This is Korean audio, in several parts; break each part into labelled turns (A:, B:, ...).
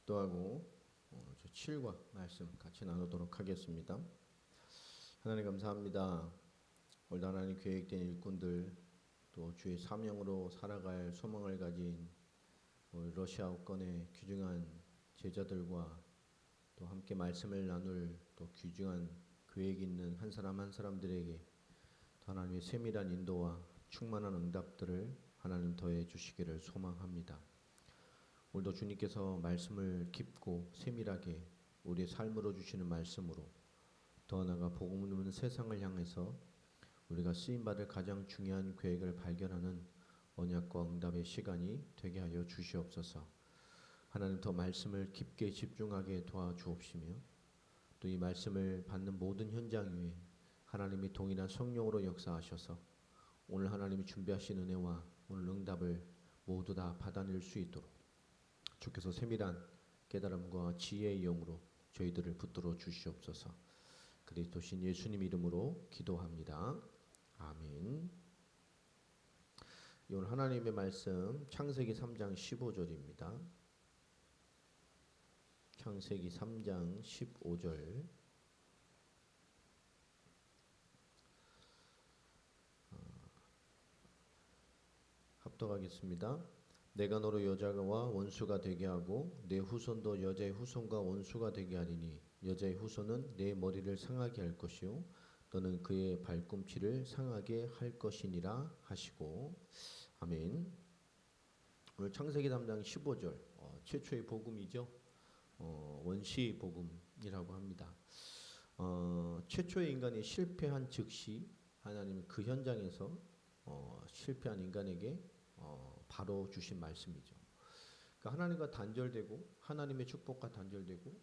A: 기도하고 저 7과 말씀 같이 나누도록 하겠습니다. 하나님 감사합니다. 오늘 하나님 계획된 일꾼들 또 주의 사명으로 살아갈 소망을 가진 러시아 국권의 귀중한 제자들과 또 함께 말씀을 나눌 또 귀중한 계획 있는 한 사람 한 사람들에게 하나님의 세밀한 인도와 충만한 응답들을 하나님 더해 주시기를 소망합니다. 오늘도 주님께서 말씀을 깊고 세밀하게 우리의 삶으로 주시는 말씀으로 더 나아가 복음을 누리는 세상을 향해서 우리가 쓰임받을 가장 중요한 계획을 발견하는 언약과 응답의 시간이 되게 하여 주시옵소서. 하나님 더 말씀을 깊게 집중하게 도와주옵시며 또 이 말씀을 받는 모든 현장 위에 하나님이 동일한 성령으로 역사하셔서 오늘 하나님이 준비하신 은혜와 오늘 응답을 모두 다 받아낼 수 있도록 주께서 세밀한 깨달음과 지혜의 영으로 저희들을 붙들어 주시옵소서. 그리스도신 예수님 이름으로 기도합니다. 아멘. 오늘 하나님의 말씀 창세기 3장 15절입니다. 창세기 3장 15절 합독하겠습니다. 내가 너로 여자와 원수가 되게 하고 내 후손도 여자의 후손과 원수가 되게 하리니 여자의 후손은 내 머리를 상하게 할 것이요 너는 그의 발꿈치를 상하게 할 것이니라 하시고 아멘. 오늘 창세기 3장 15절 최초의 복음이죠. 원시 복음이라고 합니다. 최초의 인간이 실패한 즉시 하나님이 그 현장에서 실패한 인간에게 바로 주신 말씀이죠. 그러니까 하나님과 단절되고 하나님의 축복과 단절되고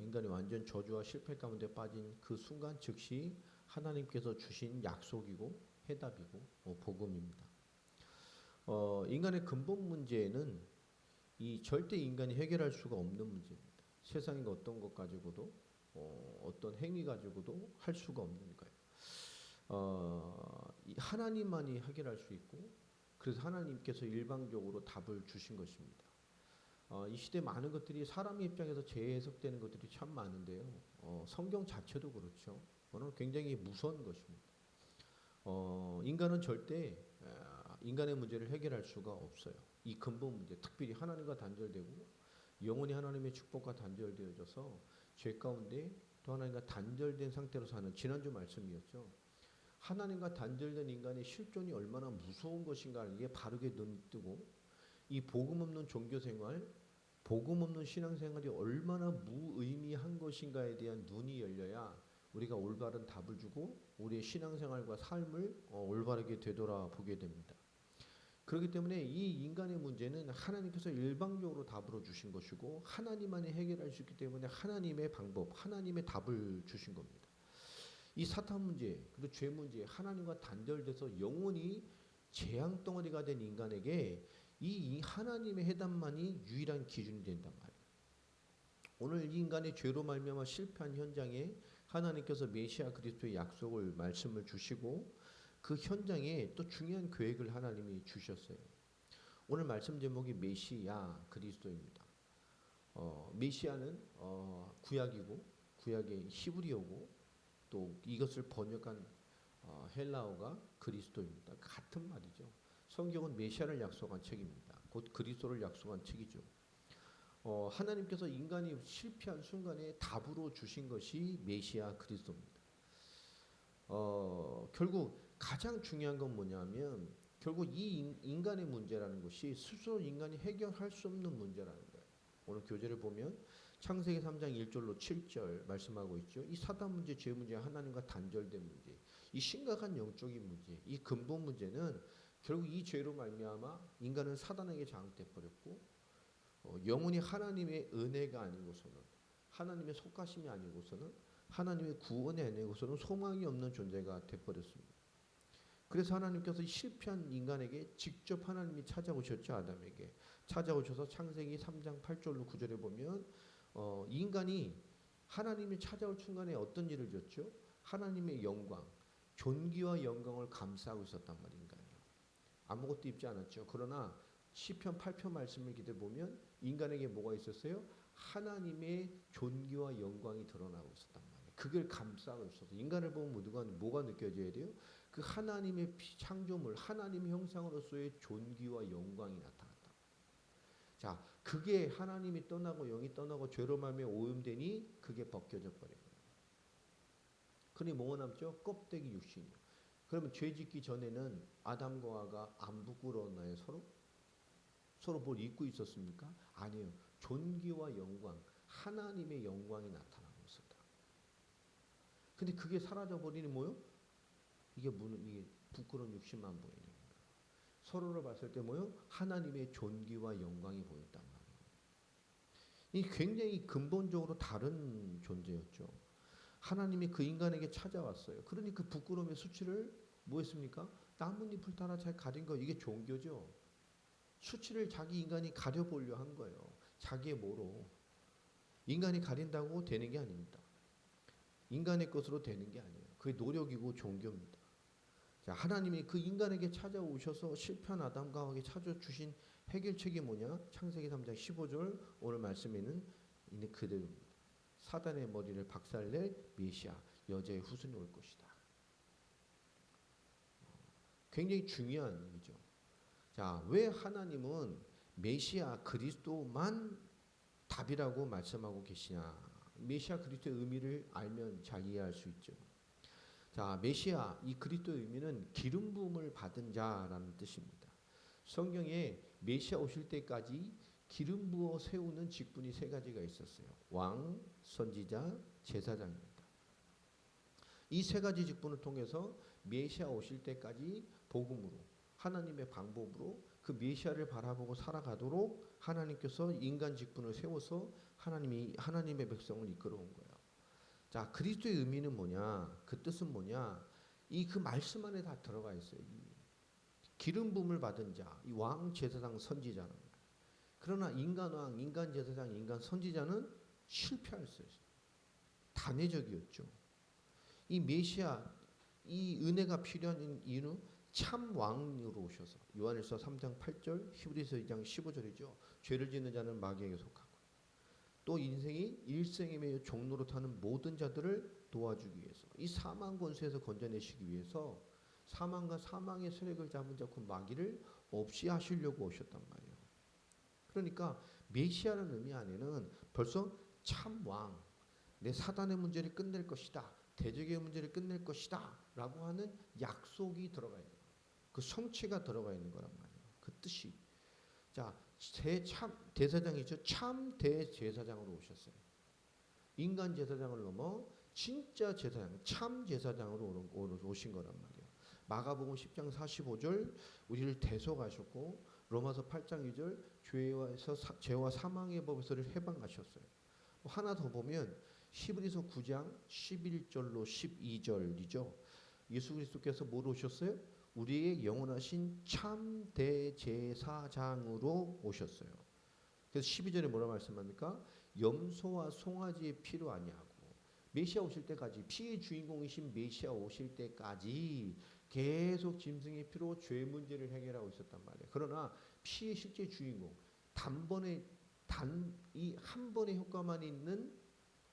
A: 인간이 완전 저주와 실패 가운데 빠진 그 순간 즉시 하나님께서 주신 약속이고 해답이고 복음입니다. 인간의 근본 문제는 이 절대 인간이 해결할 수가 없는 문제입니다. 세상의 어떤 것 가지고도 어떤 행위 가지고도 할 수가 없는 거예요. 하나님만이 해결할 수 있고 그래서 하나님께서 일방적으로 답을 주신 것입니다. 이 시대 많은 것들이 사람의 입장에서 재해석되는 것들이 참 많은데요. 성경 자체도 그렇죠. 그건 굉장히 무서운 것입니다. 인간은 절대 인간의 문제를 해결할 수가 없어요. 이 근본 문제, 특별히 하나님과 단절되고 영원히 하나님의 축복과 단절되어져서 죄 가운데 또 하나님과 단절된 상태로 사는 지난주 말씀이었죠. 하나님과 단절된 인간의 실존이 얼마나 무서운 것인가 이게 바르게 눈뜨고 이 복음 없는 종교생활, 복음 없는 신앙생활이 얼마나 무의미한 것인가에 대한 눈이 열려야 우리가 올바른 답을 주고 우리의 신앙생활과 삶을 올바르게 되돌아보게 됩니다. 그렇기 때문에 이 인간의 문제는 하나님께서 일방적으로 답으로 주신 것이고 하나님만이 해결할 수 있기 때문에 하나님의 방법, 하나님의 답을 주신 겁니다. 이 사탄 문제, 그리고 죄 문제, 하나님과 단절돼서 영원히 재앙 덩어리가 된 인간에게 이 하나님의 해답만이 유일한 기준이 된단 말이에요. 오늘 이 인간의 죄로 말미암아 실패한 현장에 하나님께서 메시아 그리스도의 약속을 말씀을 주시고 그 현장에 또 중요한 계획을 하나님이 주셨어요. 오늘 말씀 제목이 메시아 그리스도입니다. 메시아는 구약이고 구약의 히브리어고 또 이것을 번역한 헬라어가 그리스도입니다. 같은 말이죠. 성경은 메시아를 약속한 책입니다. 곧 그리스도를 약속한 책이죠. 하나님께서 인간이 실패한 순간에 답으로 주신 것이 메시아 그리스도입니다. 결국 가장 중요한 건 뭐냐면 결국 이 인간의 문제라는 것이 스스로 인간이 해결할 수 없는 문제라는 거예요. 오늘 교재를 보면 창세기 3장 1절로 7절 말씀하고 있죠. 이 사단 문제, 죄 문제, 하나님과 단절된 문제, 이 심각한 영적인 문제, 이 근본 문제는 결국 이 죄로 말미암아 인간은 사단에게 장악돼 버렸고 영원히 하나님의 은혜가 아니고서는 하나님의 속가심이 아니고서는 하나님의 구원이 아니고서는 소망이 없는 존재가 되어버렸습니다. 그래서 하나님께서 실패한 인간에게 직접 하나님이 찾아오셨죠. 아담에게 찾아오셔서 창세기 3장 8절로 9절에 보면 인간이 하나님이 찾아올 순간에 어떤 일을 줬죠? 하나님의 영광, 존귀와 영광을 감싸고 있었단 말인가요. 아무것도 입지 않았죠. 그러나 시편 8편 말씀을 기대 보면 인간에게 뭐가 있었어요? 하나님의 존귀와 영광이 드러나고 있었단 말이에요. 그걸 감싸고 있어서 인간을 보면 뭐가 느껴져야 돼요? 그 하나님의 창조물, 하나님의 형상으로서의 존귀와 영광이 나타났다. 자, 그게 하나님이 떠나고 영이 떠나고 죄로 말미암아 오염되니 그게 벗겨져 버린 거예요. 그러니 뭐가 남죠? 껍데기 육신이요. 그러면 죄 짓기 전에는 아담과 하와가 안 부끄러웠나요? 서로 뭘 잊고 있었습니까? 아니에요. 존귀와 영광, 하나님의 영광이 나타나고 있었다. 근데 그게 사라져 버리니 뭐요? 이게 부끄러운 육신만 보이는 거예요. 서로를 봤을 때 뭐요? 하나님의 존귀와 영광이 보였단 말이에요. 이 굉장히 근본적으로 다른 존재였죠. 하나님이 그 인간에게 찾아왔어요. 그러니 그 부끄러움의 수치를 뭐 했습니까? 나뭇잎을 따라 잘 가린 거. 이게 종교죠. 수치를 자기 인간이 가려보려 한 거예요. 자기의 뭐로. 인간이 가린다고 되는 게 아닙니다. 인간의 것으로 되는 게 아니에요. 그게 노력이고 종교입니다. 자, 하나님이 그 인간에게 찾아오셔서 실패한 아담과 하와에게 찾아주신 해결책이 뭐냐? 창세기 3장 15절 오늘 말씀에는 있는 그대로입니다. 사단의 머리를 박살낼 메시아, 여자의 후손이 올 것이다. 굉장히 중요한 얘기죠. 자, 왜 하나님은 메시아 그리스도만 답이라고 말씀하고 계시냐? 메시아 그리스도의 의미를 알면 잘 이해할 수 있죠. 자, 메시아 이 그리스도의 의미는 기름 부음을 받은 자라는 뜻입니다. 성경에 메시아 오실 때까지 기름 부어 세우는 직분이 세 가지가 있었어요. 왕, 선지자, 제사장입니다. 이 세 가지 직분을 통해서 메시아 오실 때까지 복음으로 하나님의 방법으로 그 메시아를 바라보고 살아가도록 하나님께서 인간 직분을 세워서 하나님의 백성을 이끌어온 거예요. 자, 그리스도의 의미는 뭐냐? 그 뜻은 뭐냐? 그 말씀 안에 다 들어가 있어요. 기름 부음을 받은 자, 이 왕, 제사장, 선지자는. 그러나 인간 왕, 인간 제사장, 인간 선지자는 실패했어요. 단회적이었죠. 이 메시아, 이 은혜가 필요한 이유는 참 왕으로 오셔서 요한일서 3장 8절, 히브리서 2장 15절이죠. 죄를 짓는 자는 마귀에게 속하고 또 인생이 일생에 매여 종로로 타는 모든 자들을 도와주기 위해서 이 사망 권세에서 건져내시기 위해서 사망과 사망의 세력을 잡은 자그 마귀를 없이 하시려고 오셨단 말이에요. 그러니까 메시아라는 의미 안에는 벌써 참 왕, 내 사단의 문제를 끝낼 것이다. 대적의 문제를 끝낼 것이다. 라고 하는 약속이 들어가 있는 거예요. 그 성취가 들어가 있는 거란 말이에요. 그 뜻이. 자, 대사장이죠. 참 대제사장으로 오셨어요. 인간 제사장을 넘어 진짜 제사장, 참 제사장으로 오신 거란 말이에요. 마가복음 10장 45절 우리를 대속하셨고 로마서 8장 2절 죄와 사망의 법에서를 해방하셨어요. 하나 더 보면 히브리서 9장 11절로 12절이죠. 예수 그리스도께서 뭐로 오셨어요? 우리의 영원하신 참 대제사장으로 오셨어요. 그래서 12절에 뭐라 말씀합니까? 염소와 송아지의 피로 아니하고 메시아 오실 때까지 피의 주인공이신 메시아 오실 때까지 계속 짐승의 피로 죄 문제를 해결하고 있었단 말이에요. 그러나 피의 실제 주인공 이 한 번의 효과만 있는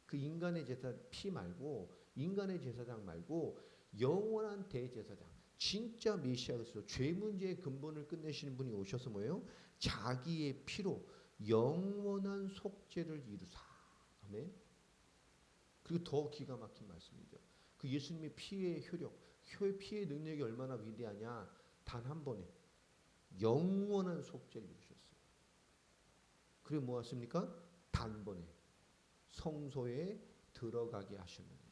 A: 그 인간의 제사 피 말고 인간의 제사장 말고 영원한 대제사장 진짜 메시아 그리스도 죄 문제의 근본을 끝내시는 분이 오셔서 뭐예요? 자기의 피로 영원한 속죄를 이루사. 아멘. 그리고 더 기가 막힌 말씀이죠. 그 예수님의 피의 효력, 피의 능력이 얼마나 위대하냐. 단 한 번에 영원한 속죄를 이루셨어요. 그리고 뭐 하십니까? 단번에 성소에 들어가게 하셨느니라.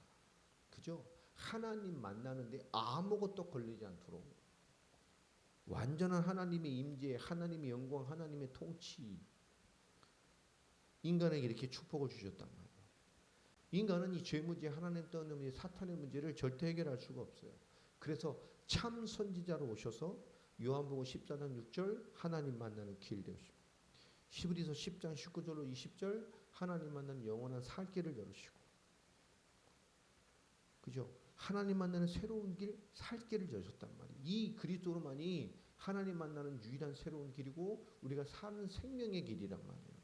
A: 그죠? 하나님 만나는데 아무것도 걸리지 않도록 완전한 하나님의 임재, 하나님의 영광, 하나님의 통치 인간에게 이렇게 축복을 주셨단 말이에요. 인간은 이 죄 문제, 하나님 떠는 문제, 사탄의 문제를 절대 해결할 수가 없어요. 그래서 참 선지자로 오셔서 요한복음 14장 6절 하나님 만나는 길 되십니다. 히브리서 10장 19절로 20절 하나님 만나는 영원한 살 길을 열으시고 그죠? 하나님 만나는 새로운 길, 살 길을 여셨단 말이에요. 이 그리스도로만이 하나님 만나는 유일한 새로운 길이고 우리가 사는 생명의 길이란 말이에요.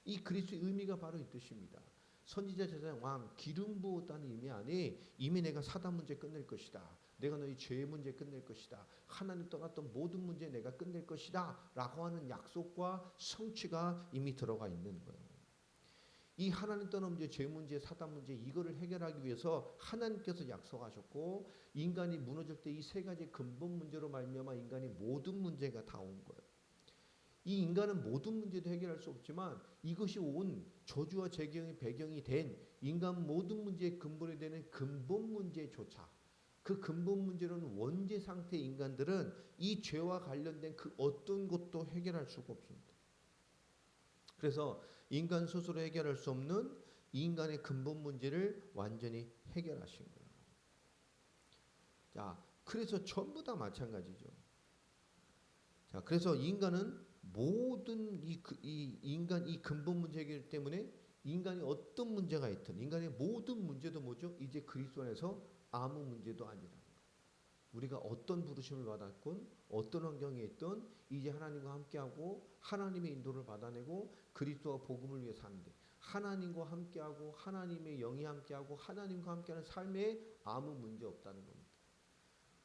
A: 이 그리스도의 의미가 바로 이 뜻입니다. 선지자 제사장 왕 기름 부었다는 의미 안에 이미 내가 사단 문제 끝낼 것이다. 내가 너희 죄 문제 끝낼 것이다. 하나님 떠났던 모든 문제 내가 끝낼 것이다. 라고 하는 약속과 성취가 이미 들어가 있는 거예요. 이 하나님 떠난 문제, 죄 문제, 사단 문제 이거를 해결하기 위해서 하나님께서 약속하셨고 인간이 무너질 때 이 세 가지 근본 문제로 말미암아 인간의 모든 문제가 다 온 거예요. 이 인간은 모든 문제도 해결할 수 없지만 이것이 온 저주와 재경의 배경이 된 인간 모든 문제의 근본이 되는 근본 문제조차 그 근본 문제로는 원죄 상태의 인간들은 이 죄와 관련된 그 어떤 것도 해결할 수가 없습니다. 그래서 인간 스스로 해결할 수 없는 인간의 근본 문제를 완전히 해결하신 거예요. 자, 그래서 전부 다 마찬가지죠. 자, 그래서 인간은 모든 이 인간 이 근본 문제 해결 때문에 인간이 어떤 문제가 있든 인간의 모든 문제도 뭐죠? 이제 그리스도 안에서 아무 문제도 아니라는 거예요. 우리가 어떤 부르심을 받았건 어떤 환경에 있든 이제 하나님과 함께하고 하나님의 인도를 받아내고 그리스도와 복음을 위해 사는데 하나님과 함께하고 하나님의 영이 함께하고 하나님과 함께하는 삶에 아무 문제 없다는 겁니다.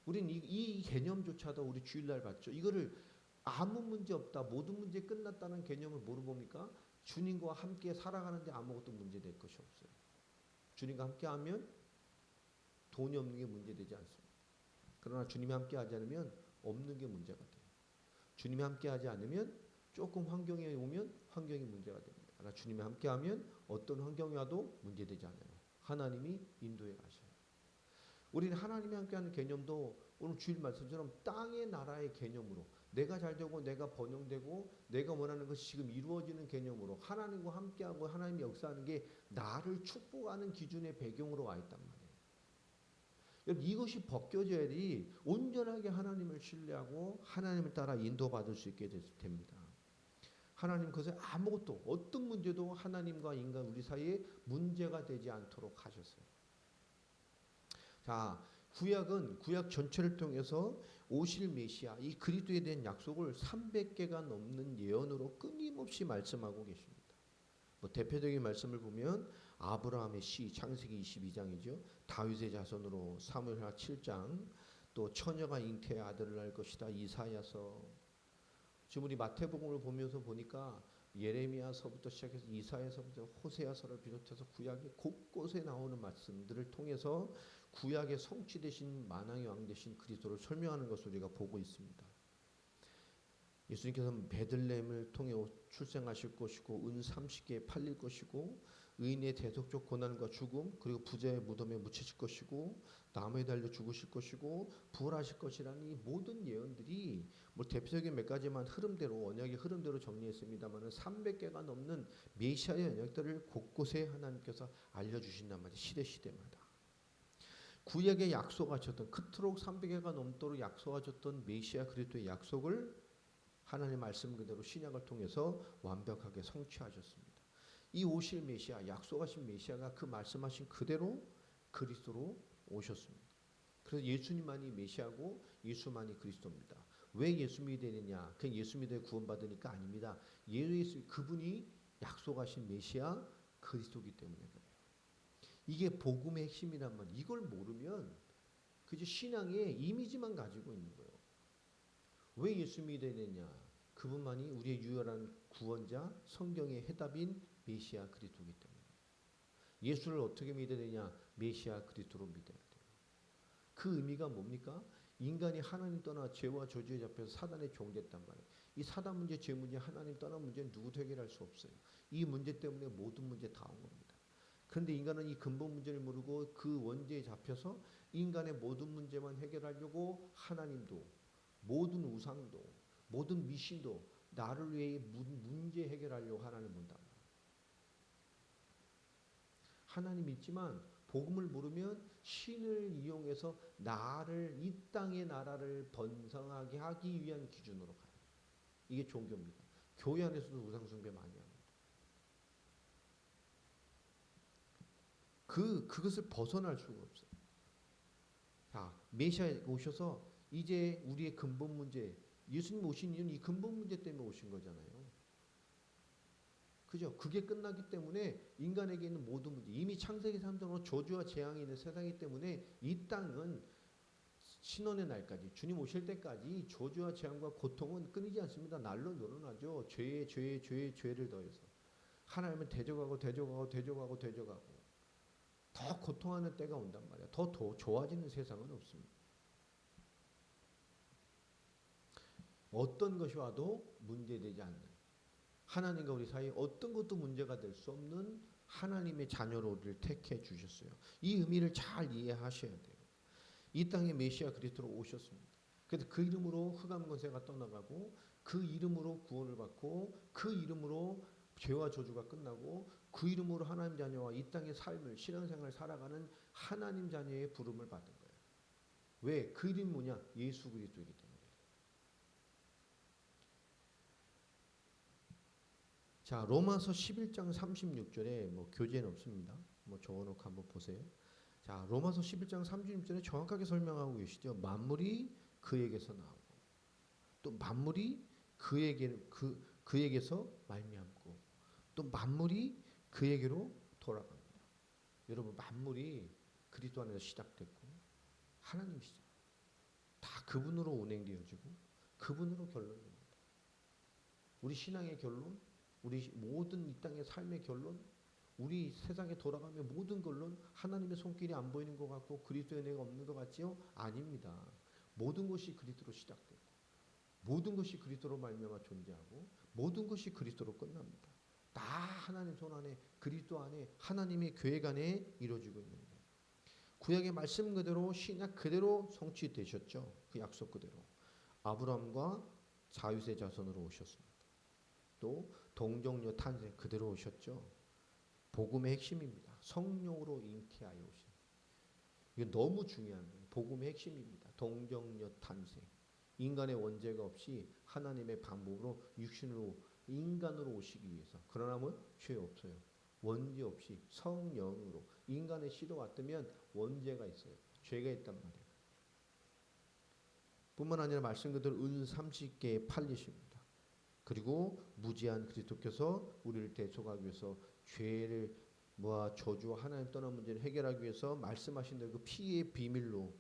A: 우리는 이 개념조차도 우리 주일날 봤죠. 이거를 아무 문제 없다, 모든 문제 끝났다는 개념을 뭐로 봅니까? 주님과 함께 살아가는데 아무것도 문제될 것이 없어요. 주님과 함께하면 돈이 없는 게 문제되지 않습니다. 그러나 주님이 함께하지 않으면 없는 게 문제가 돼요. 주님이 함께하지 않으면 조금 환경에 오면 환경이 문제가 됩니다. 그러나 주님이 함께하면 어떤 환경이 와도 문제되지 않아요. 하나님이 인도해 가셔요. 우리는 하나님이 함께하는 개념도 오늘 주일 말씀처럼 땅의 나라의 개념으로 내가 잘되고 내가 번영되고 내가 원하는 것이 지금 이루어지는 개념으로 하나님과 함께하고 하나님이 역사하는 게 나를 축복하는 기준의 배경으로 와 있단 말이에요. 여러분 이것이 벗겨져야지 온전하게 하나님을 신뢰하고 하나님을 따라 인도받을 수 있게 됩니다. 하나님 그것에 아무것도 어떤 문제도 하나님과 인간 우리 사이에 문제가 되지 않도록 하셨어요. 자, 구약은 구약 전체를 통해서 오실 메시아 이 그리스도에 대한 약속을 300개가 넘는 예언으로 끊임없이 말씀하고 계십니다. 뭐 대표적인 말씀을 보면 아브라함의 씨 창세기 22장이죠. 다윗의 자손으로 사무엘하 7장 또 처녀가 잉태의 아들을 낳을 것이다. 이사야서 지금 우리 마태복음을 보면서 보니까 예레미야서부터 시작해서 이사야서부터 호세아서를 비롯해서 구약의 곳곳에 나오는 말씀들을 통해서 구약의 성취 되신 만왕의 왕 되신 그리스도를 설명하는 것을 우리가 보고 있습니다. 예수님께서는 베들레헴을 통해 출생하실 것이고 은 30개에 팔릴 것이고 의인의 대속적 고난과 죽음 그리고 부자의 무덤에 묻히실 것이고 나무에 달려 죽으실 것이고 부활하실 것이라는 이 모든 예언들이 뭐 대표적인 몇 가지만 흐름대로 언약의 흐름대로 정리했습니다만 300개가 넘는 메시아의 언약들을 곳곳에 하나님께서 알려주신단 말이에요. 시대마다. 구약에 약속하셨던 그토록 300개가 넘도록 약속하셨던 메시아 그리스도의 약속을 하나님의 말씀 그대로 신약을 통해서 완벽하게 성취하셨습니다. 이 오실 메시아, 약속하신 메시아가 그 말씀하신 그대로 그리스도로 오셨습니다. 그래서 예수님만이 메시아고 예수만이 그리스도입니다. 왜 예수 믿느냐? 그냥 예수 믿어 구원받으니까 아닙니다. 예수 그분이 약속하신 메시아 그리스도이기 때문에 그래요. 이게 복음의 핵심이란 말. 이걸 모르면 그저 신앙의 이미지만 가지고 있는 거예요. 왜 예수 믿어야 되냐? 그분만이 우리의 유일한 구원자, 성경의 해답인 메시아 그리스도이기 때문에. 예수를 어떻게 믿어야 되냐? 메시아 그리스도로 믿어야 돼요. 그 의미가 뭡니까? 인간이 하나님 떠나 죄와 저주에 잡혀서 사단의 종됐단 말이에요. 이 사단 문제, 죄 문제, 하나님 떠난 문제는 누구도 해결할 수 없어요. 이 문제 때문에 모든 문제 다 온 겁니다. 그런데 인간은 이 근본 문제를 모르고 그 원죄에 잡혀서 인간의 모든 문제만 해결하려고 하나님도 모든 우상도 모든 미신도 나를 위해 문제 해결하려고 하나님 본단 말이에요. 하나님 있지만 복음을 모르면 신을 이용해서 나를 이 땅의 나라를 번성하게 하기 위한 기준으로 가요. 이게 종교입니다. 교회 안에서도 우상 숭배 많이 합니다. 그것을 벗어날 수가 없어요. 자, 메시아 오셔서 이제 우리의 근본 문제, 예수님 오신 이유는 이 근본 문제 때문에 오신 거잖아요. 그죠? 그게 끝났기 때문에 인간에게 있는 모든 문제, 이미 창세기 3장으로 저주와 재앙이 있는 세상이기 때문에 이 땅은 신원의 날까지, 주님 오실 때까지 저주와 재앙과 고통은 끊이지 않습니다. 날로 늘어나죠. 죄를 더해서 하나님은 대적하고 더 고통하는 때가 온단 말이야. 더 좋아지는 세상은 없습니다. 어떤 것이 와도 문제되지 않는, 하나님과 우리 사이에 어떤 것도 문제가 될 수 없는 하나님의 자녀로 우리를 택해 주셨어요. 이 의미를 잘 이해하셔야 돼요. 이 땅에 메시아 그리스도로 오셨습니다. 그래서 그 이름으로 흑암 권세가 떠나가고, 그 이름으로 구원을 받고, 그 이름으로 죄와 저주가 끝나고, 그 이름으로 하나님 자녀와 이 땅의 삶을, 신앙생활을 살아가는 하나님 자녀의 부름을 받은 거예요. 왜? 그 이름이 뭐냐? 예수 그리스도이기 때문에. 자, 로마서 11장 36절에 뭐 교재는 없습니다. 뭐 적어놓고 한번 보세요. 자, 로마서 11장 36절에 정확하게 설명하고 계시죠. 만물이 그에게서 나오고, 또 만물이 그에게서 말미암고, 또 만물이 그에게로 돌아갑니다. 여러분, 만물이 그리스도 안에서 시작됐고 하나님이시죠. 다 그분으로 운행되어지고 그분으로 결론됩니다. 우리 신앙의 결론, 우리 모든 이 땅의 삶의 결론, 우리 세상에 돌아가며 모든 결론, 하나님의 손길이 안 보이는 것 같고 그리스도의 은혜가 없는 것 같지요? 아닙니다. 모든 것이 그리스도로 시작되고, 모든 것이 그리스도로 말미암아 존재하고, 모든 것이 그리스도로 끝납니다. 다 하나님 손 안에, 그리스도 안에, 하나님의 계획 안에 이루어지고 있는 거예요. 구약의 말씀 그대로, 신약 그대로 성취되셨죠. 그 약속 그대로 아브라함과 다윗의 자손으로 오셨습니다. 또 동정녀 탄생 그대로 오셨죠. 복음의 핵심입니다. 성령으로 잉태하여 오신, 이게 너무 중요한 거예요. 복음의 핵심입니다. 동정녀 탄생, 인간의 원죄가 없이 하나님의 방법으로 육신으로, 인간으로 오시기 위해서. 그러나 뭐 죄 없어요. 원죄 없이 성령으로. 인간의 시도 같으면 원죄가 있어요. 죄가 있단 말이에요. 뿐만 아니라 말씀 그대로 은 30개의 팔리십니다. 그리고 무지한 그리스도께서 우리를 대속하기 위해서 죄를 모아 저주와 하나님 떠난 문제를 해결하기 위해서 말씀하신 대로 그 피의 비밀로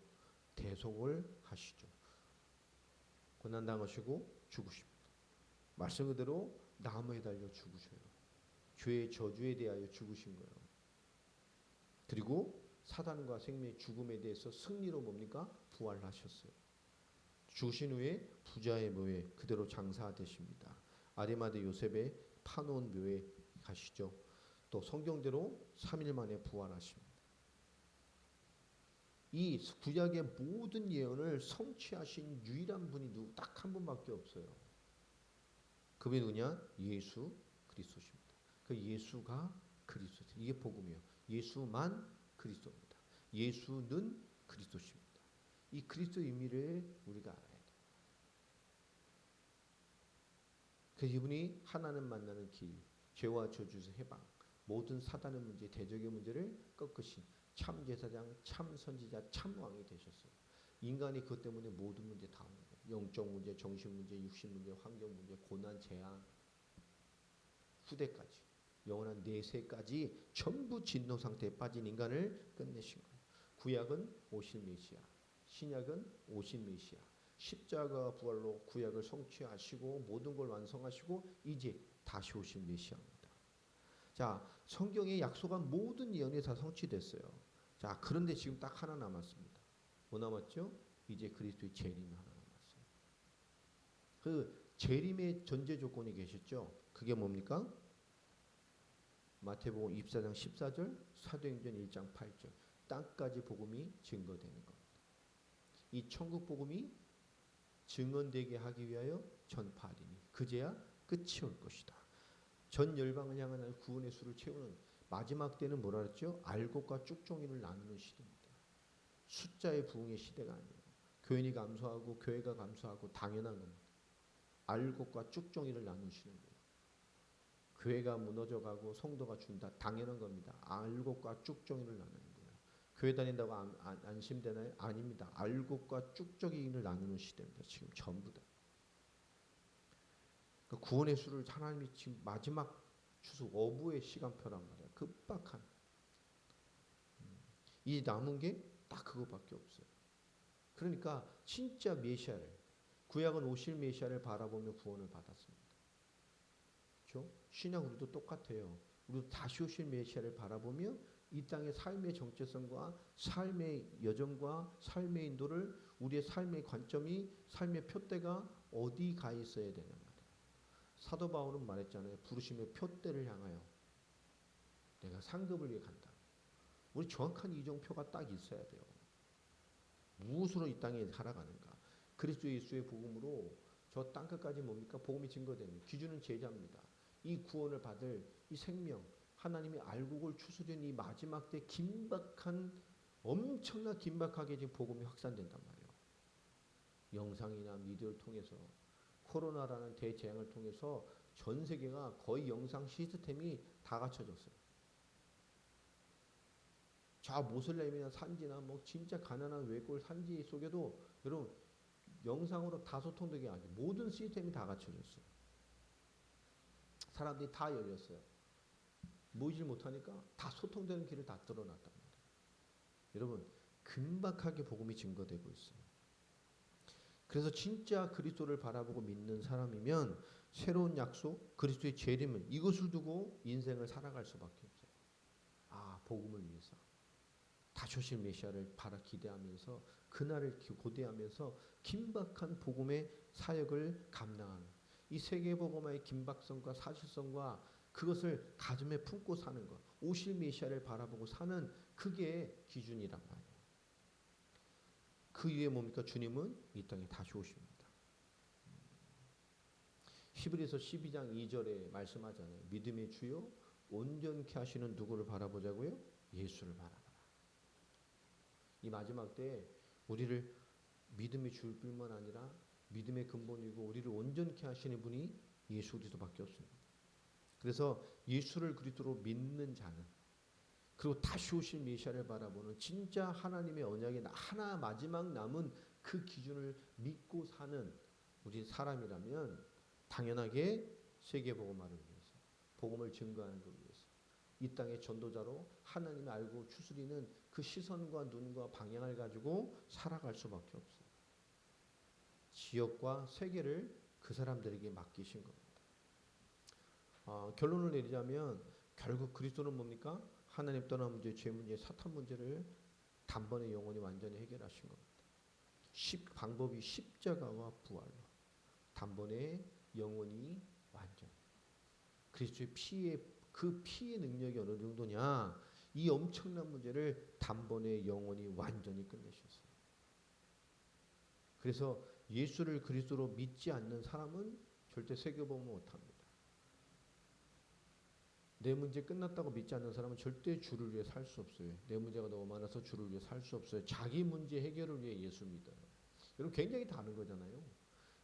A: 대속을 하시죠. 고난당하시고 죽으십니다. 말씀 그대로 나무에 달려 죽으셔요. 죄의 저주에 대하여 죽으신 거예요. 그리고 사단과 생명의 죽음에 대해서 승리로 뭡니까? 부활하셨어요. 죽으신 후에 부자의 묘에 그대로 장사되십니다. 아리마대 요셉의 파놓은 묘에 가시죠. 또 성경대로 3일 만에 부활하십니다. 이 구약의 모든 예언을 성취하신 유일한 분이 딱 한 분밖에 없어요. 그분이 누구냐? 예수 그리스도십니다. 그 예수가 그리스도. 이게 복음이에요. 예수만 그리스도입니다. 예수는 그리스도십니다. 이 그리스도의 의미를 우리가 알아야 돼요. 그 이분이 하나님 만나는 길, 죄와 저주에서 해방, 모든 사단의 문제, 대적의 문제를 꺾으신 참 제사장, 참 선지자, 참 왕이 되셨어요. 인간이 그것 때문에 모든 문제 다 오는 거예요. 영적 문제, 정신 문제, 육신 문제, 환경 문제, 고난, 재앙, 후대까지, 영원한 내세까지 전부 진노 상태에 빠진 인간을 끝내신 거예요. 구약은 오실 메시아, 신약은 오신 메시아, 십자가 부활로 구약을 성취하시고 모든 걸 완성하시고 이제 다시 오실 메시아입니다. 자, 성경에 약속한 모든 예언이 다 성취됐어요. 자, 그런데 지금 딱 하나 남았습니다. 뭐 남았죠? 이제 그리스도의 재림이 하나 남았어요. 그 재림의 전제 조건이 계셨죠? 그게 뭡니까? 마태복음 24장 14절, 사도행전 1장 8절. 땅까지 복음이 증거되는 겁니다. 이 천국 복음이 증언되게 하기 위하여 전파하리니 그제야 끝이 올 것이다. 전 열방을 향한 구원의 수를 채우는 마지막 때는 뭐라 그랬죠? 알곡과 쭉종이를 나누는 시대입니다. 숫자의 부흥의 시대가 아니에요. 교인이 감소하고 교회가 감소하고 당연한 겁니다. 알곡과 쭉종이를 나누시는 거예요. 교회가 무너져가고 성도가 준다. 당연한 겁니다. 알곡과 쭉종이를 나누는 거예요. 교회 다닌다고 안심되나요? 아닙니다. 알곡과 쭉종이를 나누는 시대입니다. 지금 전부 다. 그러니까 구원의 수를 하나님이 지금 마지막 추수 어부의 시간표란 말이야. 급박한. 이 남은 게 딱 그거밖에 없어요. 그러니까 진짜 메시아를, 구약은 오실 메시아를 바라보며 구원을 받았습니다. 그렇죠? 신약 우리도 똑같아요. 우리도 다시 오실 메시아를 바라보며 이 땅의 삶의 정체성과 삶의 여정과 삶의 인도를, 우리의 삶의 관점이, 삶의 표대가 어디 가 있어야 되냐 말이에요. 사도 바울은 말했잖아요. 부르심의 표대를 향하여 내가 상급을 위해 간다. 우리 정확한 이정표가 딱 있어야 돼요. 무엇으로 이 땅에 살아가는가. 그리스도 예수의 복음으로 저 땅끝까지 뭡니까? 복음이 증거되는 기준은 제자입니다. 이 구원을 받을 이 생명, 하나님이 알고 올 추수된 이 마지막 때 긴박한, 엄청나 긴박하게 지금 복음이 확산된단 말이에요. 영상이나 미디어를 통해서, 코로나라는 대재앙을 통해서 전 세계가 거의 영상 시스템이 다 갖춰졌어요. 저 모슬렘이나 산지나 뭐 진짜 가난한 외골 산지 속에도 여러분 영상으로 다 소통되게 하죠. 모든 시스템이 다 갖춰졌어요. 사람들이 다 열렸어요. 모이질 못하니까 다 소통되는 길을 다 뚫어놨단 말이에요. 여러분 긴박하게 복음이 증거되고 있어요. 그래서 진짜 그리스도를 바라보고 믿는 사람이면 새로운 약속, 그리스도의 재림을, 이것을 두고 인생을 살아갈 수밖에 없어요. 아, 복음을 위해서. 다시 오실 메시아를 기대하면서 그날을 고대하면서 긴박한 복음의 사역을 감당하는 이 세계복음화의 긴박성과 사실성과 그것을 가슴에 품고 사는 것, 오실 메시아를 바라보고 사는 그게 기준이란 말이에요. 그 이후에 뭡니까? 주님은 이 땅에 다시 오십니다. 히브리서 12장 2절에 말씀하잖아요. 믿음의 주요 온전케 하시는 누구를 바라보자고요? 예수를 바라보라. 이 마지막 때에 우리를 믿음의 주일 뿐만 아니라 믿음의 근본이고 우리를 온전케 하시는 분이 예수 그리스도밖에 없습니다. 그래서 예수를 그리스도로 믿는 자는, 그리고 다시 오실 메시아를 바라보는 진짜 하나님의 언약의 하나 마지막 남은 그 기준을 믿고 사는 우리 사람이라면 당연하게 세계복음화를 위해서, 복음을 증거하는 것 위해서 이 땅의 전도자로 하나님이 알고 추스리는 그 시선과 눈과 방향을 가지고 살아갈 수밖에 없어요. 지역과 세계를 그 사람들에게 맡기신 겁니다. 결론을 내리자면 결국 그리스도는 뭡니까? 하나님 떠난 문제, 죄 문제, 사탄 문제를 단번에 영원히 완전히 해결하신 겁니다. 방법이 십자가와 부활로 단번에 영원히 완전. 그리스도의 그 피의 능력이 어느 정도냐? 이 엄청난 문제를 단번에 영원히 완전히 끝내셨어요. 그래서 예수를 그리스도로 믿지 않는 사람은 절대 세계복음을 못합니다. 내 문제 끝났다고 믿지 않는 사람은 절대 주를 위해 살 수 없어요. 내 문제가 너무 많아서 주를 위해 살 수 없어요. 자기 문제 해결을 위해 예수 믿어요. 여러분 굉장히 다른 거잖아요.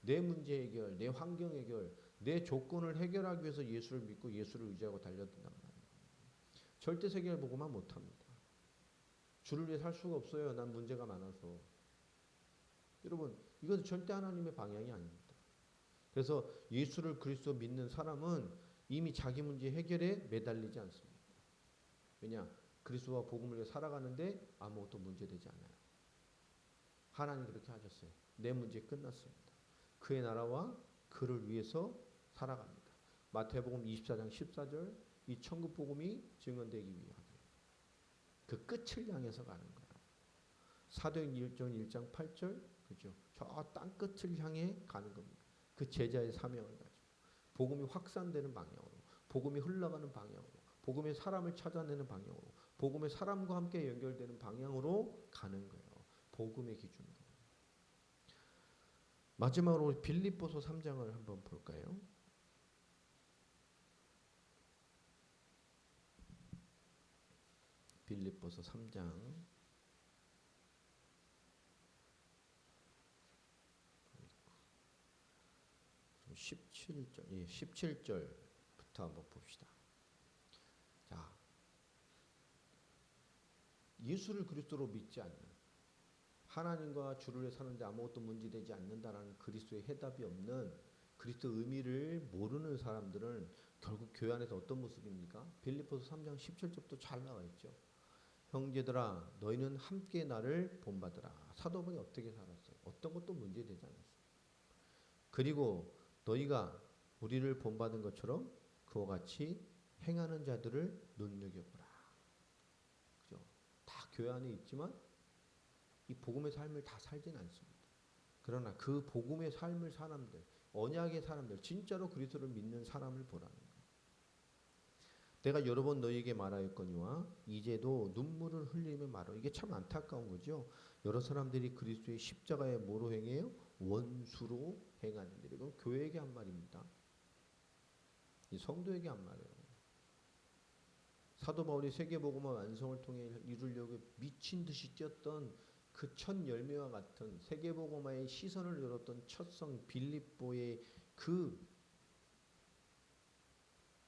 A: 내 문제 해결, 내 환경 해결, 내 조건을 해결하기 위해서 예수를 믿고 예수를 의지하고 달려든단 말이에요. 절대 세계복음만 못합니다. 주를 위해 살 수가 없어요. 난 문제가 많아서. 여러분 이것은 절대 하나님의 방향이 아닙니다. 그래서 예수를 그리스도 믿는 사람은 이미 자기 문제 해결에 매달리지 않습니다. 왜냐? 그리스도와 복음을 위해 살아가는데 아무것도 문제되지 않아요. 하나님 그렇게 하셨어요. 내 문제 끝났습니다. 그의 나라와 그를 위해서 살아갑니다. 마태복음 24장 14절 이 천국 복음이 증언되기 위하게 그 끝을 향해서 가는 거예요. 사도행전 1장 8절 그죠? 저 땅 끝을 향해 가는 겁니다. 그 제자의 사명을 가지고 복음이 확산되는 방향으로, 복음이 흘러가는 방향으로, 복음의 사람을 찾아내는 방향으로, 복음의 사람과 함께 연결되는 방향으로 가는 거예요. 복음의 기준으로. 마지막으로 빌립보서 3장을 한번 볼까요? 빌립보서 3장 17절, 17절부터 한번 봅시다. 자, 예수를 그리스도로 믿지 않는, 하나님과 주를 위해 사는데 아무것도 문제되지 않는다라는 그리스도의 해답이 없는, 그리스도 의미를 모르는 사람들은 결국 교회 안에서 어떤 모습입니까? 빌립보서 3장 17절부터 잘 나와 있죠. 형제들아 너희는 함께 나를 본받으라. 사도 바울이 어떻게 살았어요? 어떤 것도 문제되지 않았어요. 그리고 너희가 우리를 본받은 것처럼 그와 같이 행하는 자들을 눈여겨보라. 그죠? 다 교회 안에 있지만 이 복음의 삶을 다 살진 않습니다. 그러나 그 복음의 삶을 사람들, 언약의 사람들, 진짜로 그리스도를 믿는 사람을 보라는 거예요. 내가 여러 번 너희에게 말하였거니와 이제도 눈물을 흘리며 말하. 이게 참 안타까운 거죠. 여러 사람들이 그리스도의 십자가에 뭐로 행해요? 원수로 행하는데, 이건 교회에게 한 말입니다. 이 성도에게 한 말이에요. 사도 바울이 세계복음화 완성을 통해 이루려고 미친 듯이 뛰었던 그 첫 열매와 같은 세계복음화의 시선을 열었던 첫성 빌립보의 그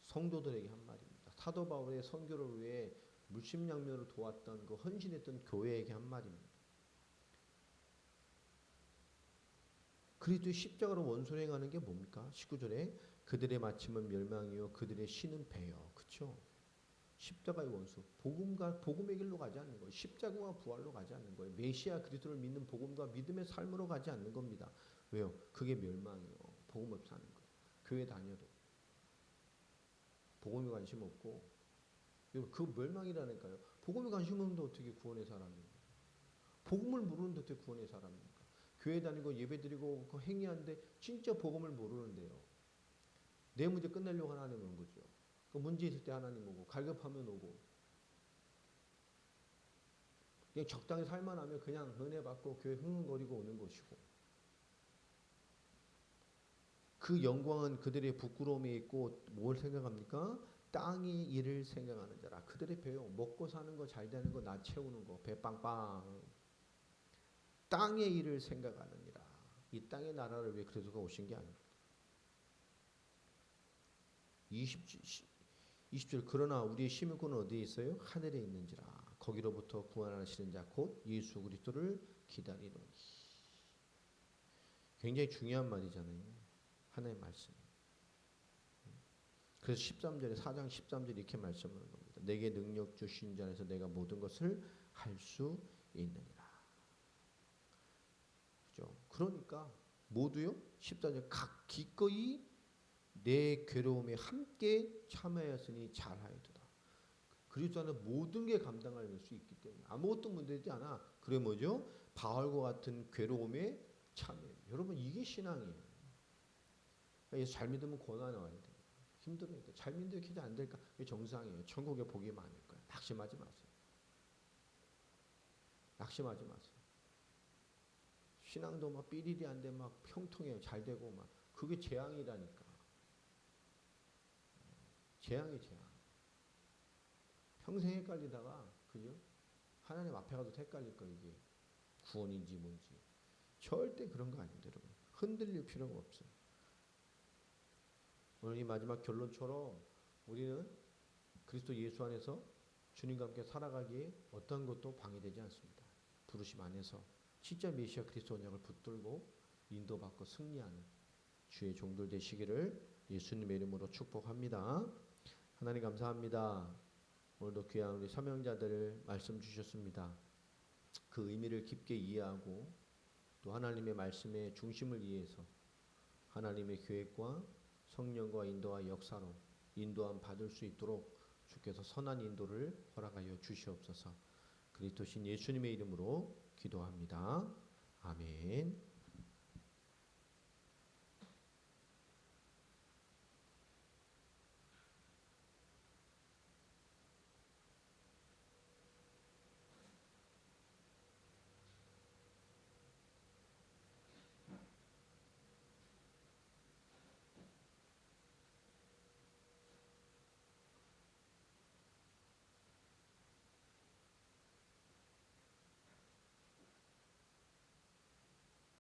A: 성도들에게 한 말입니다. 사도 바울의 선교를 위해 물심양면으로 도왔던 그 헌신했던 교회에게 한 말입니다. 그리스도의 십자가로 원수를 행하는 게 뭡니까? 19절에 그들의 마침은 멸망이요 그들의 신은 배요. 그렇죠? 십자가의 원수, 복음의 길로 가지 않는 거예요. 십자가와 부활로 가지 않는 거예요. 메시아 그리스도를 믿는 복음과 믿음의 삶으로 가지 않는 겁니다. 왜요? 그게 멸망이에요. 복음 없이 사는 거예요. 교회 다녀도 복음에 관심 없고, 그 멸망이라니까요. 복음에 관심 없는데 어떻게 구원의 사람입니까? 복음을 모르는데 어떻게 구원의 사람입니까? 교회 다니고 예배드리고 그 행위하는데 진짜 복음을 모르는데요. 내 문제 끝내려고 하나님 오는 거죠. 그 문제 있을 때 하나님 오고 갈급하면 오고, 그냥 적당히 살만 하면 그냥 은혜 받고 교회 흥흥거리고 오는 것이고, 그 영광은 그들의 부끄러움에 있고 뭘 생각합니까? 땅의 일을 생각하는 자라. 그들의 배요. 먹고 사는 거, 잘 되는 거, 나 채우는 거, 배 빵빵. 땅의 일을 생각하느니라. 이 땅의 나라를 위해 그리스도가 오신 게 아닙니다. 20절 그러나 우리의 시민권은 어디에 있어요? 하늘에 있는지라. 거기로부터 구원하시는 자 곧 예수 그리스도를 기다리노니. 굉장히 중요한 말이잖아요. 하나의 말씀. 그래서 13절에 4장 13절에 이렇게 말씀하는 겁니다. 내게 능력 주신 자 안에서 내가 모든 것을 할 수 있느니라. 그죠? 그러니까 모두요. 14절 각 기꺼이 내 괴로움에 함께 참여하였으니 잘하였도다. 그리스도 안에 모든 게 감당할 수 있기 때문에 아무것도 문제되지 않아. 그래 뭐죠? 바울과 같은 괴로움에 참여. 여러분 이게 신앙이에요. 예수 잘 믿으면 고난 와야 돼요. 힘들어야 돼. 잘 믿는 기도 안 될까? 이게 정상이에요. 천국에 복이 많을 거예요. 낙심하지 마세요. 낙심하지 마세요. 신앙도 막 삐리리 안 돼 막 평통해요. 잘 되고 막 그게 재앙이라니까. 재앙이 재앙. 평생 헷갈리다가 그죠? 하나님 앞에 가도 헷갈릴 거예요. 이게 구원인지 뭔지. 절대 그런 거 아닙니다, 여러분. 흔들릴 필요가 없어요. 오늘 이 마지막 결론처럼 우리는 그리스도 예수 안에서 주님과 함께 살아가기에 어떤 것도 방해되지 않습니다. 부르심 안에서 진짜 메시아 그리스도 언약을 붙들고 인도받고 승리하는 주의 종들 되시기를 예수님의 이름으로 축복합니다. 하나님 감사합니다. 오늘도 귀한 우리 사명자들 말씀 주셨습니다. 그 의미를 깊게 이해하고 또 하나님의 말씀의 중심을 이해해서 하나님의 계획과 성령과 인도와 역사로 인도함 받을 수 있도록 주께서 선한 인도를 허락하여 주시옵소서. 그리스도신 예수님의 이름으로 기도합니다. 아멘.